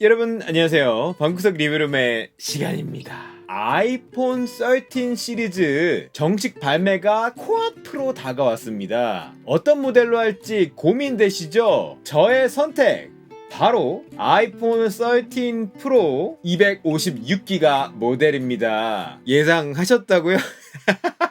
여러분 안녕하세요. 방구석 리뷰룸의 시간입니다. 아이폰 13 시리즈 정식 발매가 코앞으로 다가왔습니다. 어떤 모델로 할지 고민되시죠? 저의 선택! 바로 아이폰 13 프로 256기가 모델입니다. 예상하셨다고요?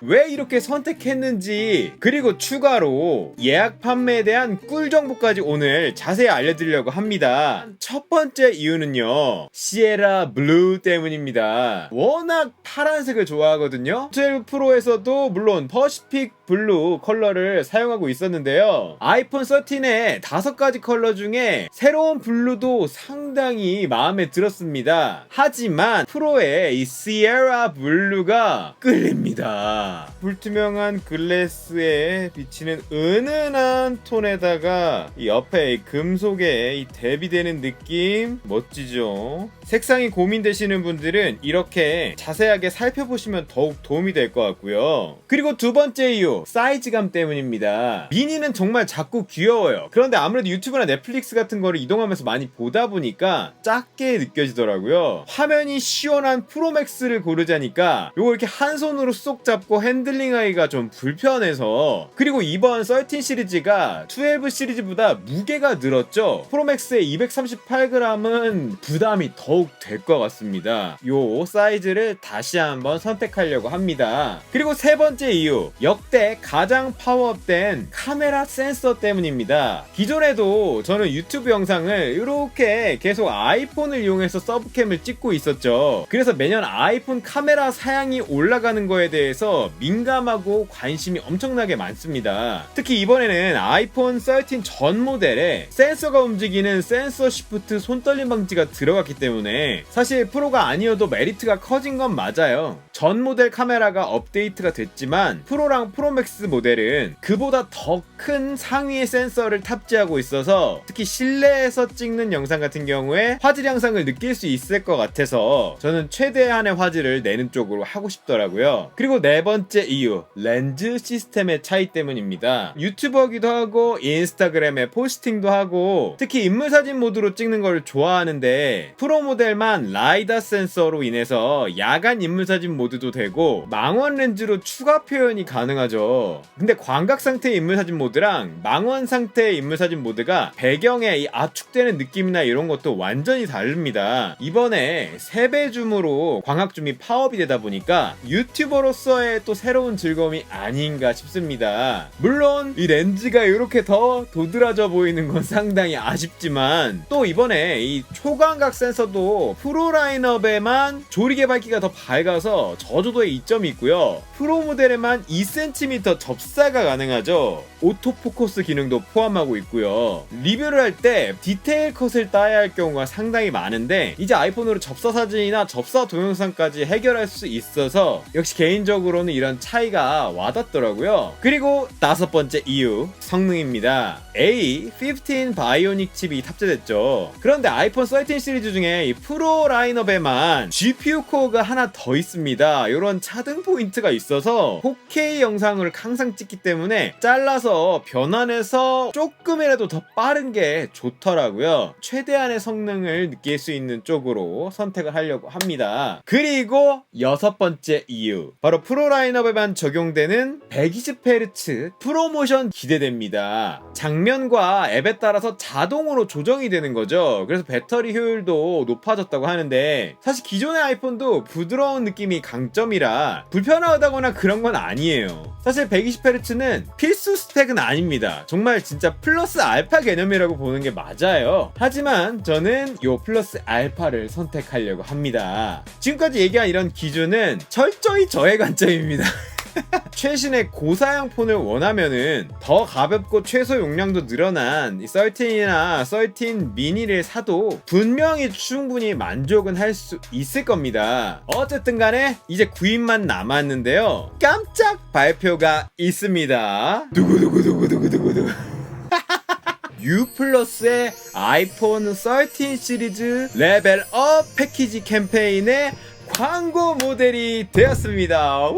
왜 이렇게 선택했는지, 그리고 추가로 예약 판매에 대한 꿀 정보까지 오늘 자세히 알려드리려고 합니다. 첫 번째 이유는요, 시에라 블루 때문입니다. 워낙 파란색을 좋아하거든요. 12 프로에서도 물론 퍼시픽 블루 컬러를 사용하고 있었는데요, 아이폰 13의 5가지 컬러 중에 새로운 블루도 상당히 마음에 들었습니다. 하지만 프로의 이 시에라 블루가 끌립니다. 불투명한 글래스에 비치는 은은한 톤에다가 이 옆에 이 금속에 이 대비되는 느낌 멋지죠? 색상이 고민되시는 분들은 이렇게 자세하게 살펴보시면 더욱 도움이 될 것 같고요. 그리고 두 번째 이유, 사이즈감 때문입니다. 미니는 정말 작고 귀여워요. 그런데 아무래도 유튜브나 넷플릭스 같은 거를 이동하면서 많이 보다 보니까 작게 느껴지더라고요. 화면이 시원한 프로맥스를 고르자니까 요거 이렇게 한 손으로 쏙 잡고 핸들링하기가 좀 불편해서, 그리고 이번 13 시리즈가 12 시리즈보다 무게가 늘었죠. 프로맥스의 238g은 부담이 더욱 될 것 같습니다. 요 사이즈를 다시 한번 선택하려고 합니다. 그리고 세 번째 이유, 역대 가장 파워업된 카메라 센서 때문입니다. 기존에도 저는 유튜브 영상을 이렇게 계속 아이폰을 이용해서 서브캠을 찍고 있었죠. 그래서 매년 아이폰 카메라 사양이 올라가는 거에 대해서 민감하고 관심이 엄청나게 많습니다. 특히 이번에는 아이폰 13 전 모델에 센서가 움직이는 센서 시프트 손떨림 방지가 들어갔기 때문에 사실 프로가 아니어도 메리트가 커진 건 맞아요. 전 모델 카메라가 업데이트가 됐지만 프로랑 프로맥스 모델은 그보다 더 큰 상위의 센서를 탑재하고 있어서 특히 실내에서 찍는 영상 같은 경우에 화질 향상을 느낄 수 있을 것 같아서 저는 최대한의 화질을 내는 쪽으로 하고 싶더라고요. 그리고 네 번째 이유, 렌즈 시스템의 차이 때문입니다. 유튜버기도 하고 인스타그램에 포스팅도 하고 특히 인물사진 모드로 찍는 걸 좋아하는데, 프로 모델만 라이다 센서로 인해서 야간 인물사진 모드도 되고 망원 렌즈로 추가 표현이 가능하죠. 근데 광각 상태의 인물사진 모드랑 망원 상태의 인물사진 모드가 배경에 이 압축되는 느낌이나 이런 것도 완전히 다릅니다. 이번에 3배 줌으로 광학 줌이 파업이 되다 보니까 유튜버로서의 또 새로운 즐거움이 아닌가 싶습니다. 물론 이 렌즈가 이렇게 더 도드라져 보이는 건 상당히 아쉽지만, 또 이번에 이 초광각 센서도 프로 라인업에만 조리개 밝기가 더 밝아서 저조도의 이점이 있고요. 프로 모델에만 2cm 접사가 가능하죠. 오토포커스 기능도 포함하고 있고요. 리뷰를 할 때 디테일 컷을 따야 할 경우가 상당히 많은데 이제 아이폰으로 접사 사진이나 접사 동영상까지 해결할 수 있어서 역시 개인적으로는 이런 차이가 와닿더라고요. 그리고 5번째 이유, 성능입니다. A15 바이오닉 칩이 탑재됐죠. 그런데 아이폰 13 시리즈 중에 이 프로 라인업에만 GPU 코어가 하나 더 있습니다. 이런 차등 포인트가 있어서 4K 영상을 항상 찍기 때문에 잘라서 변환해서 조금이라도 더 빠른 게 좋더라고요. 최대한의 성능을 느낄 수 있는 쪽으로 선택을 하려고 합니다. 그리고 6번째 이유, 바로 프로 라인업에만 적용되는 120Hz 프로모션 기대됩니다. 장면과 앱에 따라서 자동으로 조정이 되는 거죠. 그래서 배터리 효율도 높아졌다고 하는데, 사실 기존의 아이폰도 부드러운 느낌이 강점이라 불편하다거나 그런 건 아니에요. 사실 120Hz는 필수 스펙은 아닙니다. 정말 진짜 플러스 알파 개념이라고 보는 게 맞아요. 하지만 저는 요 플러스 알파를 선택하려고 합니다. 지금까지 얘기한 이런 기준은 철저히 저의 관점입니다. 최신의 고사양 폰을 원하면은 더 가볍고 최소 용량도 늘어난 이 13이나 13 미니를 사도 분명히 충분히 만족은 할 수 있을 겁니다. 어쨌든 간에 이제 구입만 남았는데요, 깜짝 발표가 있습니다. 두구두구두구두구두구 U 플러스의 아이폰 13 시리즈 레벨업 패키지 캠페인의 광고 모델이 되었습니다.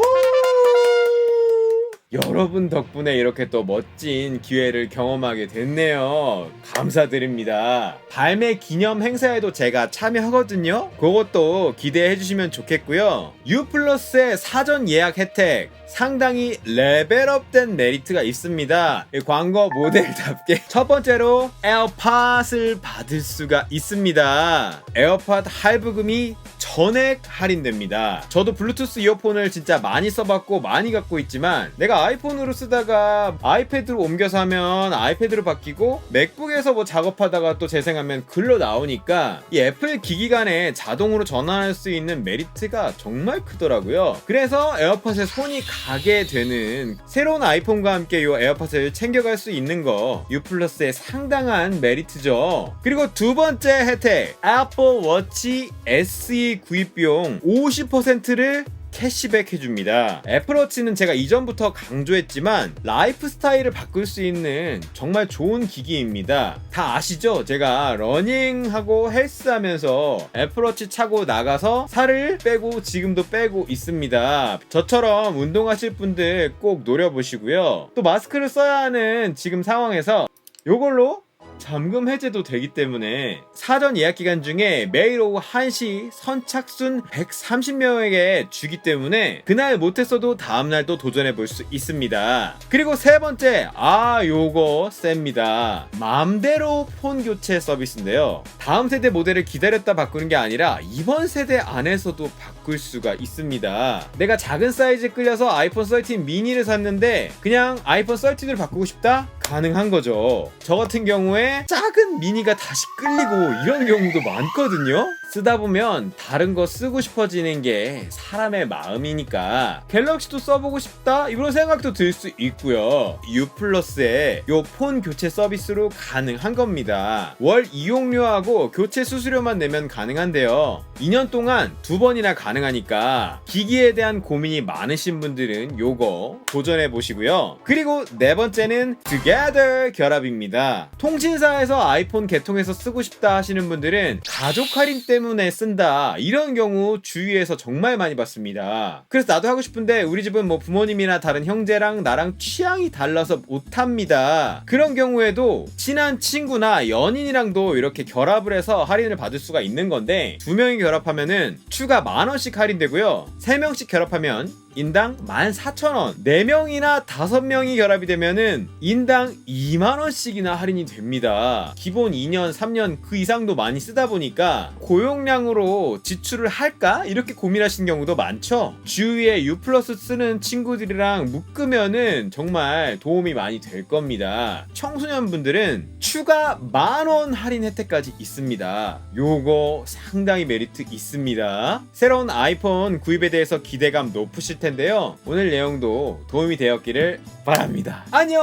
여러분 덕분에 이렇게 또 멋진 기회를 경험하게 됐네요. 감사드립니다. 발매 기념 행사에도 제가 참여하거든요. 그것도 기대해 주시면 좋겠고요. U+의 사전 예약 혜택 상당히 레벨업된 메리트가 있습니다. 광고 모델답게 첫 번째로 에어팟을 받을 수가 있습니다. 에어팟 할부금이 전액 할인됩니다. 저도 블루투스 이어폰을 진짜 많이 써봤고 많이 갖고 있지만 내가 아이폰으로 쓰다가 아이패드로 옮겨서 하면 아이패드로 바뀌고 맥북에서 뭐 작업하다가 또 재생하면 글로 나오니까 이 애플 기기 간에 자동으로 전환할 수 있는 메리트가 정말 크더라고요. 그래서 에어팟에 손이 가게 되는 새로운 아이폰과 함께 이 에어팟을 챙겨갈 수 있는 거 U+의 상당한 메리트죠. 그리고 두 번째 혜택 애플 워치 SE 구입 비용 50%를 캐시백 해줍니다. 애플워치는 제가 이전부터 강조했지만 라이프 스타일을 바꿀 수 있는 정말 좋은 기기입니다. 다 아시죠? 제가 러닝하고 헬스하면서 애플워치 차고 나가서 살을 빼고 지금도 빼고 있습니다. 저처럼 운동하실 분들 꼭 노려보시고요. 또 마스크를 써야 하는 지금 상황에서 요걸로 잠금 해제도 되기 때문에 사전 예약 기간 중에 매일 오후 1시 선착순 130명에게 주기 때문에 그날 못했어도 다음날 또 도전해 볼 수 있습니다. 그리고 세 번째, 요거 셉니다. 맘대로 폰 교체 서비스인데요. 다음 세대 모델을 기다렸다 바꾸는 게 아니라 이번 세대 안에서도 바꿀 수가 있습니다. 내가 작은 사이즈에 끌려서 아이폰 13 미니를 샀는데 그냥 아이폰 13을 바꾸고 싶다? 가능한 거죠. 저 같은 경우에 작은 미니가 다시 끌리고 이런 경우도 많거든요. 쓰다 보면 다른 거 쓰고 싶어지는 게 사람의 마음이니까 갤럭시도 써보고 싶다 이런 생각도 들 수 있고요. U+의 요 폰 교체 서비스로 가능한 겁니다. 월 이용료하고 교체 수수료만 내면 가능한데요. 2년 동안 2번이나 가능하니까 기기에 대한 고민이 많으신 분들은 요거 도전해 보시고요. 그리고 네 번째는 Together 결합입니다. 통신사에서 아이폰 개통해서 쓰고 싶다 하시는 분들은 가족 할인 때문에 쓴다 이런 경우 주위에서 정말 많이 봤습니다. 그래서 나도 하고 싶은데 우리 집은 뭐 부모님이나 다른 형제랑 나랑 취향이 달라서 못합니다. 그런 경우에도 친한 친구나 연인이랑도 이렇게 결합을 해서 할인을 받을 수가 있는 건데 2명이 결합하면은 추가 10,000원씩 할인되고요. 3명씩 결합하면 인당 14,000원, 4명이나 5명이 결합이 되면은 인당 20,000원씩이나 할인이 됩니다. 기본 2년, 3년 그 이상도 많이 쓰다 보니까 고용량으로 지출을 할까? 이렇게 고민하시는 경우도 많죠. 주위에 U+ 쓰는 친구들이랑 묶으면은 정말 도움이 많이 될 겁니다. 청소년분들은 추가 10,000원 할인 혜택까지 있습니다. 요거 상당히 메리트 있습니다. 새로운 아이폰 구입에 대해서 기대감 높으실 텐데요. 오늘 내용도 도움이 되었기를 바랍니다. 안녕!